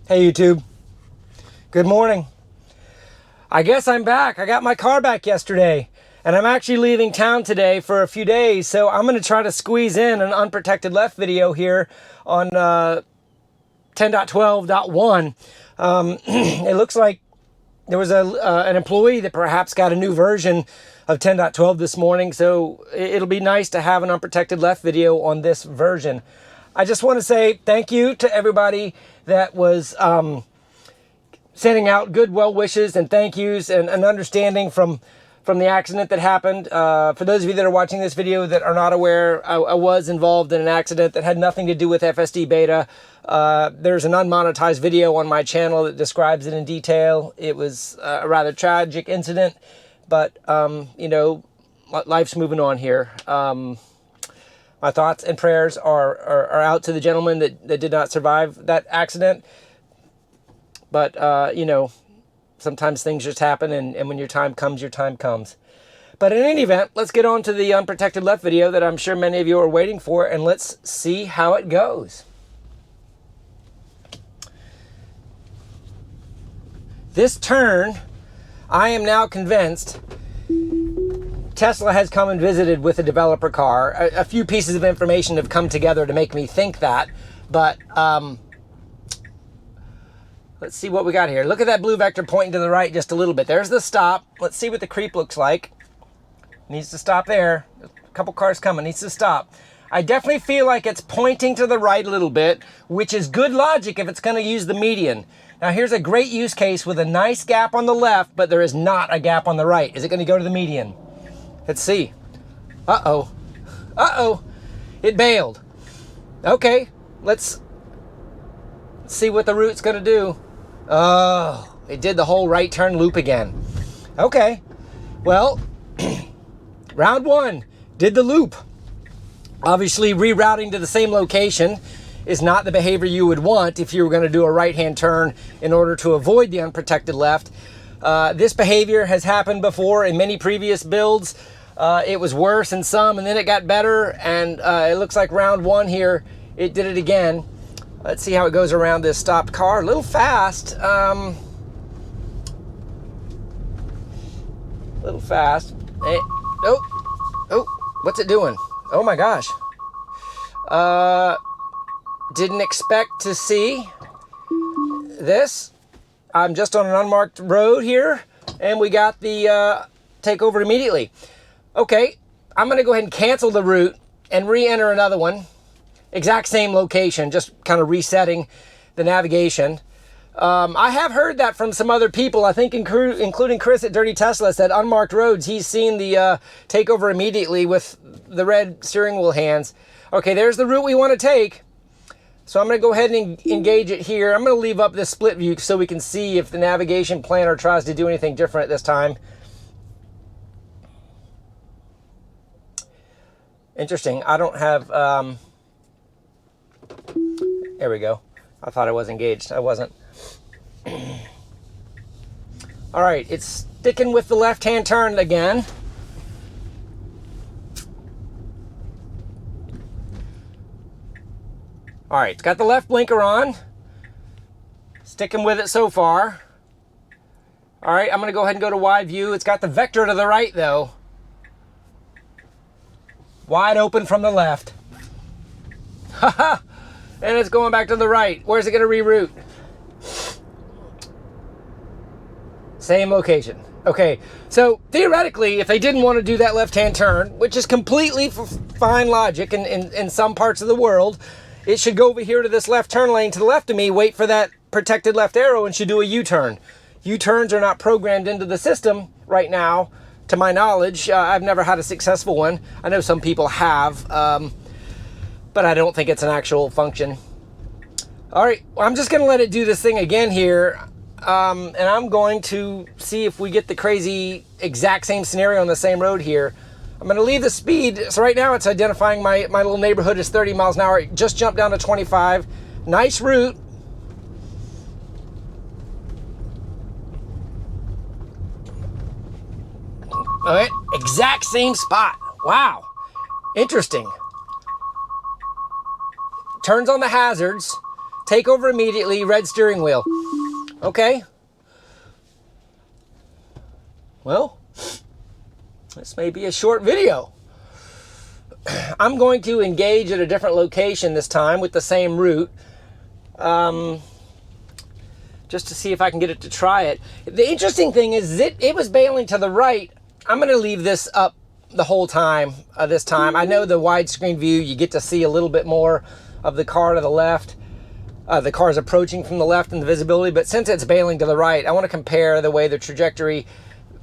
Hey YouTube, good morning. I guess I'm back. I got my car back yesterday and I'm actually leaving town today for a few days, so I'm going to try to squeeze in an unprotected left video here on 10.12.1. It looks like there was an employee that perhaps got a new version of 10.12 this morning, so it'll be nice to have an unprotected left video on this version. I just want to say thank you to everybody that was sending out good well wishes and thank yous and an understanding from the accident that happened. For those of you that are watching this video that are not aware, I was involved in an accident that had nothing to do with FSDBeta. There's an unmonetized video on my channel that describes it in detail. It was a rather tragic incident, but you know, life's moving on here. My thoughts and prayers are out to the gentleman that did not survive that accident. But, you know, sometimes things just happen, and when your time comes, your time comes. But in any event, let's get on to the unprotected left video that I'm sure many of you are waiting for, and let's see how it goes. This turn, I am now convinced Tesla has come and visited with a developer car. A few pieces of information have come together to make me think that, but let's see what we got here. Look at that blue vector pointing to the right just a little bit. There's the stop. Let's see what the creep looks like. Needs to stop there. A couple cars coming. Needs to stop. I definitely feel like it's pointing to the right a little bit, which is good logic if it's going to use the median. Now here's a great use case with a nice gap on the left, but there is not a gap on the right. Is it going to go to the median? Let's see. Uh-oh. Uh-oh. It bailed. Okay, let's see what the route's going to do. Oh, it did the whole right turn loop again. Okay, well, round one did the loop. Obviously, rerouting to the same location is not the behavior you would want if you were going to do a right-hand turn in order to avoid the unprotected left. This behavior has happened before in many previous builds. It was worse in some, and then it got better, and it looks like round one here, it did it again. Let's see how it goes around this stopped car. A little fast. Little fast. Hey, oh, what's it doing? Oh my gosh. Didn't expect to see this. I'm just on an unmarked road here, and we got the takeover immediately. Okay, I'm going to go ahead and cancel the route and re-enter another one. Exact same location, just kind of resetting the navigation. I have heard that from some other people, I think including Chris at Dirty Tesla, said unmarked roads, he's seen the takeover immediately with the red steering wheel hands. Okay, there's the route we want to take. So I'm going to go ahead and engage it here. I'm going to leave up this split view so we can see if the navigation planner tries to do anything different this time. Interesting. I don't have... there we go. I thought I was engaged. I wasn't. All right, it's sticking with the left-hand turn again. All right, it's got the left blinker on. Sticking with it so far. All right, I'm going to go ahead and go to wide view. It's got the vector to the right, though. Wide open from the left. Haha! And it's going back to the right. Where's it going to reroute? Same location. Okay, so theoretically, if they didn't want to do that left-hand turn, which is completely fine logic in some parts of the world, it should go over here to this left turn lane to the left of me, wait for that protected left arrow, and should do a U-turn. U-turns are not programmed into the system right now, to my knowledge. I've never had a successful one. I know some people have, but I don't think it's an actual function. All right, well, I'm just going to let it do this thing again here, and I'm going to see if we get the crazy exact same scenario on the same road here. I'm going to leave the speed. So right now it's identifying my little neighborhood as 30 miles an hour. It just jumped down to 25. Nice route. All right, exact same spot. Wow, interesting. Turns on the hazards, take over immediately, red steering wheel. Okay. Well, this may be a short video. I'm going to engage at a different location this time with the same route, just to see if I can get it to try it. The interesting thing is it was bailing to the right. I'm going to leave this up the whole time this time. I know the widescreen view, you get to see a little bit more of the car to the left. The car is approaching from the left in the visibility, but since it's bailing to the right, I want to compare the way the trajectory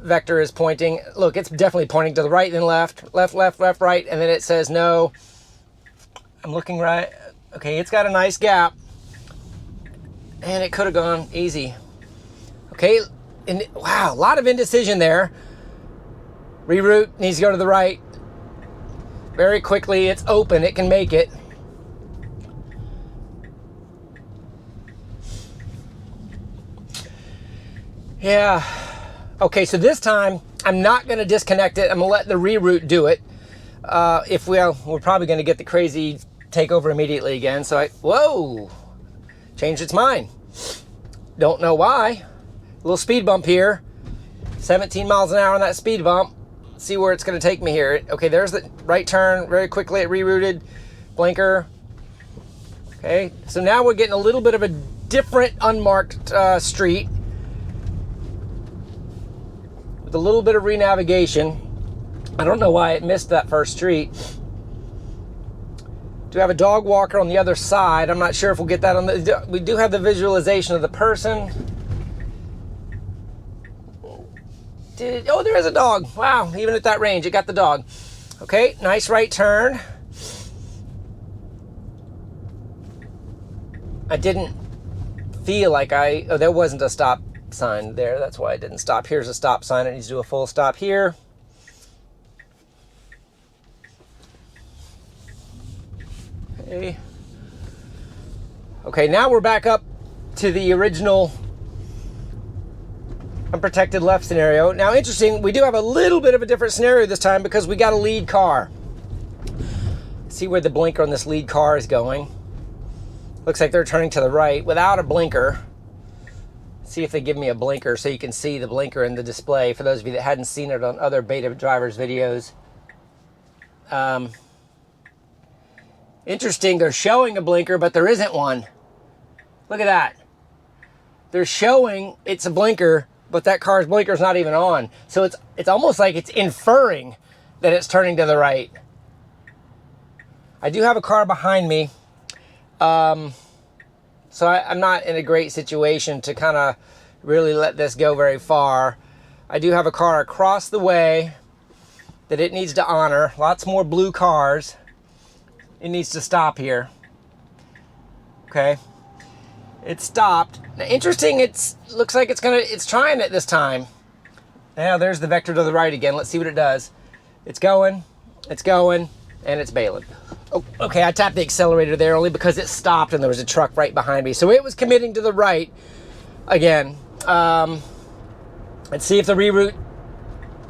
vector is pointing. Look, it's definitely pointing to the right then left, left, left, left, right, and then it says no. I'm looking right. Okay, it's got a nice gap, and it could have gone easy. Okay, and wow, a lot of indecision there. Reroute needs to go to the right. Very quickly, it's open, it can make it. Yeah. Okay, so this time, I'm not going to disconnect it. I'm going to let the reroute do it. We're probably going to get the crazy takeover immediately again. So whoa, changed its mind. Don't know why. A little speed bump here. 17 miles an hour on that speed bump. Let's see where it's going to take me here. Okay, there's the right turn. Very quickly it rerouted. Blinker. Okay, so now we're getting a little bit of a different unmarked street. With a little bit of renavigation. I don't know why it missed that first street. Do have a dog walker on the other side. I'm not sure if we'll get that on the... We do have the visualization of the person. Oh, there is a dog. Wow, even at that range, it got the dog. Okay, nice right turn. I didn't feel like oh, there wasn't a stop sign there. That's why I didn't stop. Here's a stop sign. It needs to do a full stop here. Okay. Okay, now we're back up to the original unprotected left scenario. Now, interesting, we do have a little bit of a different scenario this time because we got a lead car. See where the blinker on this lead car is going. Looks like they're turning to the right without a blinker. See if they give me a blinker so you can see the blinker in the display for those of you that hadn't seen it on other beta drivers videos. Interesting, they're showing a blinker, but there isn't one. Look at that. They're showing it's a blinker, but that car's blinker is not even on. So it's almost like it's inferring that it's turning to the right. I do have a car behind me. So I'm not in a great situation to kind of really let this go very far. I do have a car across the way that it needs to honor. Lots more blue cars. It needs to stop here. Okay. It stopped. Now, interesting, looks like it's trying it this time. Now there's the vector to the right again. Let's see what it does. It's going, and it's bailing. Oh, okay, I tapped the accelerator there only because it stopped and there was a truck right behind me. So it was committing to the right again. Let's see if the reroute...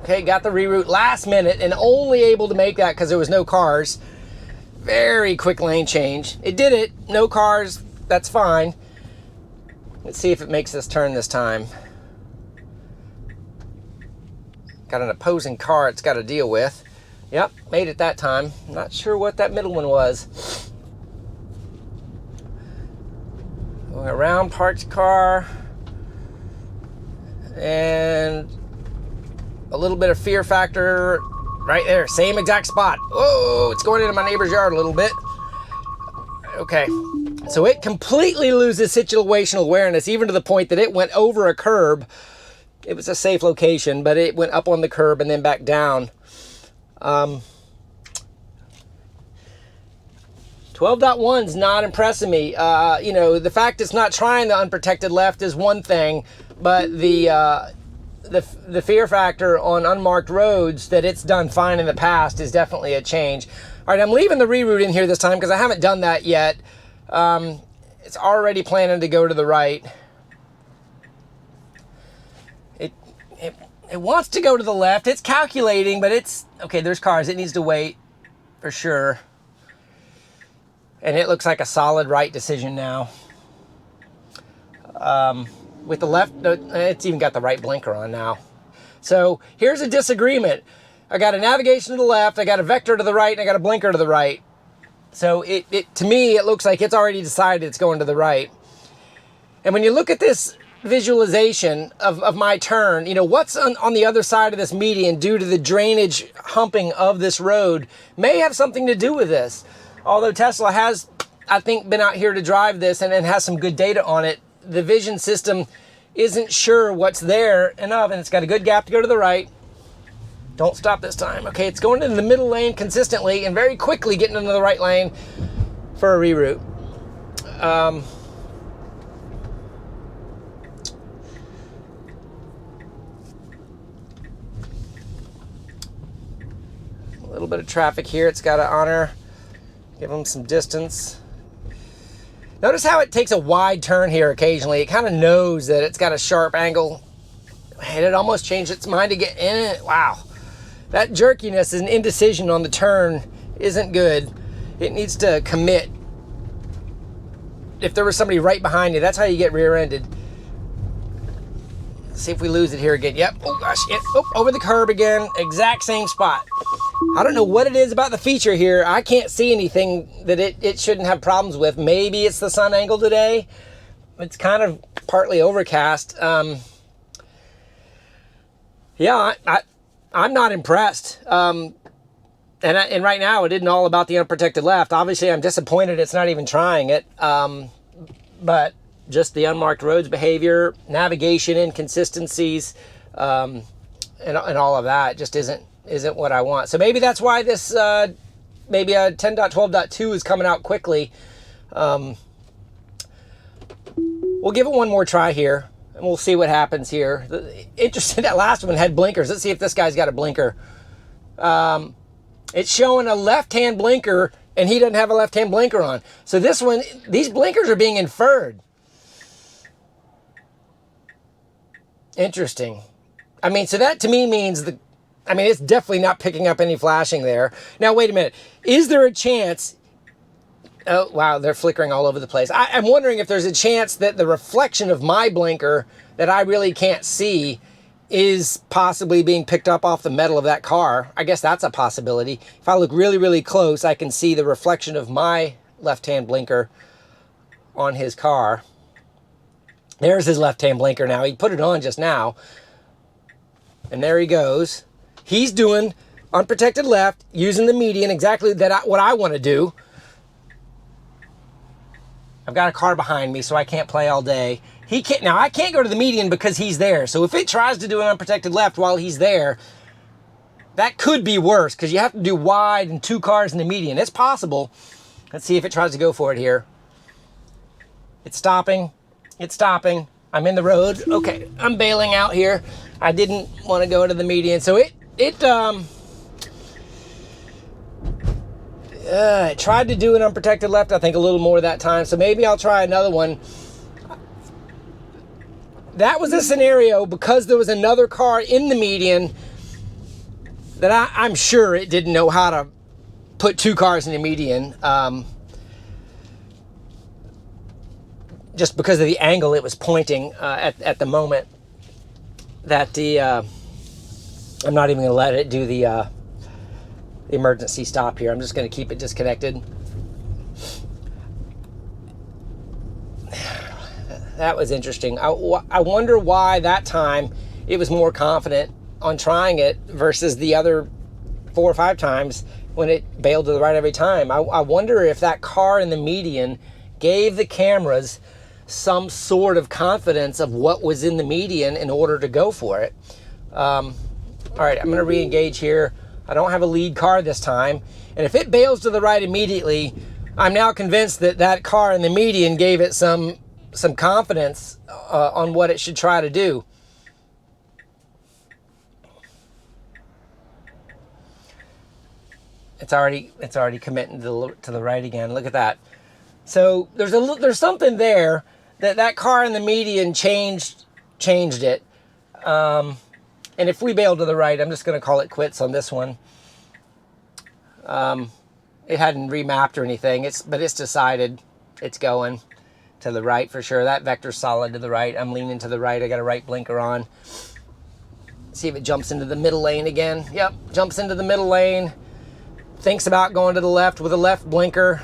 Okay, got the reroute last minute and only able to make that because there was no cars. Very quick lane change. It did it. No cars. That's fine. Let's see if it makes this turn this time. Got an opposing car it's got to deal with. Yep, made it that time. Not sure what that middle one was. Going around parked car. And a little bit of fear factor right there. Same exact spot. Whoa, it's going into my neighbor's yard a little bit. Okay, so it completely loses situational awareness, even to the point that it went over a curb. It was a safe location, but it went up on the curb and then back down. 12.1's not impressing me. You know, the fact it's not trying the unprotected left is one thing, but the fear factor on unmarked roads that it's done fine in the past is definitely a change. All right, I'm leaving the reroute in here this time because I haven't done that yet. It's already planning to go to the right. It wants to go to the left. It's calculating, but it's... Okay, there's cars. It needs to wait for sure. And it looks like a solid right decision now. With the left, it's even got the right blinker on now. So here's a disagreement. I got a navigation to the left, I got a vector to the right, and I got a blinker to the right. So to me, it looks like it's already decided it's going to the right. And when you look at this visualization of my turn, you know, what's on the other side of this median due to the drainage humping of this road may have something to do with this. Although Tesla has, I think, been out here to drive this and has some good data on it, the vision system isn't sure what's there enough, and it's got a good gap to go to the right. Don't stop this time. Okay, it's going into the middle lane consistently and very quickly getting into the right lane for a reroute. A little bit of traffic here. It's got to honor, give them some distance. Notice how it takes a wide turn here occasionally. It kind of knows that it's got a sharp angle, and it almost changed its mind to get in it. Wow. That jerkiness and indecision on the turn isn't good. It needs to commit. If there was somebody right behind you, that's how you get rear-ended. Let's see if we lose it here again. Yep. Oh gosh. Over the curb again. Exact same spot. I don't know what it is about the feature here. I can't see anything that it shouldn't have problems with. Maybe it's the sun angle today. It's kind of partly overcast. Yeah, I'm not impressed. And right now it isn't all about the unprotected left. Obviously, I'm disappointed it's not even trying it. But just the unmarked roads behavior, navigation inconsistencies, and all of that just isn't what I want. So maybe that's why this maybe a 10.12.2 is coming out quickly. We'll give it one more try here, and we'll see what happens here. Interesting, that last one had blinkers. Let's see if this guy's got a blinker. It's showing a left-hand blinker, and he doesn't have a left-hand blinker on. So this one, these blinkers are being inferred. Interesting. I mean, so that to me means it's definitely not picking up any flashing there. Now, wait a minute. Is there a chance... Oh, wow, they're flickering all over the place. I'm wondering if there's a chance that the reflection of my blinker that I really can't see is possibly being picked up off the metal of that car. I guess that's a possibility. If I look really, really close, I can see the reflection of my left-hand blinker on his car. There's his left-hand blinker now. He put it on just now. And there he goes. He's doing unprotected left, using the median, exactly what I want to do. I've got a car behind me, so I can't play all day. He can't. Now, I can't go to the median because he's there. So if it tries to do an unprotected left while he's there, that could be worse because you have to do wide and 2 cars in the median. It's possible. Let's see if it tries to go for it here. It's stopping. It's stopping. I'm in the road. Okay, I'm bailing out here. I didn't want to go to the median. So it tried to do an unprotected left, I think, a little more that time. So maybe I'll try another one. That was a scenario because there was another car in the median that I'm sure it didn't know how to put 2 cars in the median. Just because of the angle it was pointing at the moment that I'm not even going to let it do the emergency stop here. I'm just going to keep it disconnected. That was interesting. I wonder why that time it was more confident on trying it versus the other 4 or 5 times when it bailed to the right every time. I wonder if that car in the median gave the cameras some sort of confidence of what was in the median in order to go for it. All right, I'm going to re-engage here. I don't have a lead car this time. And if it bails to the right immediately, I'm now convinced that that car in the median gave it some confidence on what it should try to do. It's already committing to the right again. Look at that. So there's something there that car in the median changed it. And if we bail to the right, I'm just going to call it quits on this one. It hadn't remapped or anything, but it's decided it's going. to the right for sure. That vector's solid to the right. I'm leaning to the right. I got a right blinker on. See if it jumps into the middle lane again. Yep, jumps into the middle lane. Thinks about going to the left with a left blinker.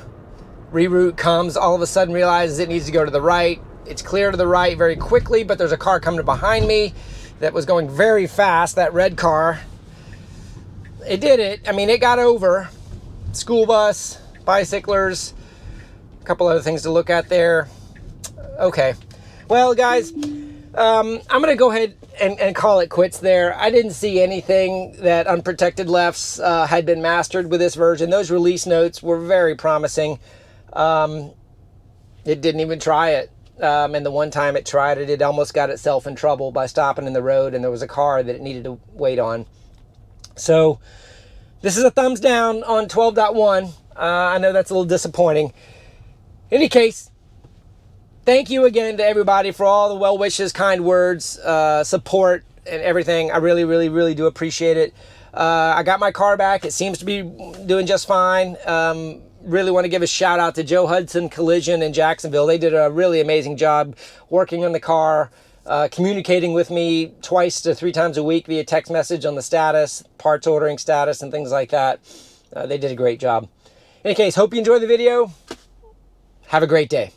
Reroute comes, all of a sudden realizes it needs to go to the right. It's clear to the right very quickly, but there's a car coming behind me that was going very fast, that red car. It did it. I mean, it got over. School bus, bicyclers, a couple other things to look at there. Okay. Well, guys, I'm going to go ahead and call it quits there. I didn't see anything that unprotected lefts had been mastered with this version. Those release notes were very promising. It didn't even try it. And the one time it tried it, it almost got itself in trouble by stopping in the road, and there was a car that it needed to wait on. So this is a thumbs down on 12.1. I know that's a little disappointing. In any case, thank you again to everybody for all the well wishes, kind words, support, and everything. I really, really, really do appreciate it. I got my car back. It seems to be doing just fine. Really want to give a shout out to Joe Hudson Collision in Jacksonville. They did a really amazing job working on the car, communicating with me 2 to 3 times a week via text message on the status, parts ordering status, and things like that. They did a great job. In any case, hope you enjoyed the video. Have a great day.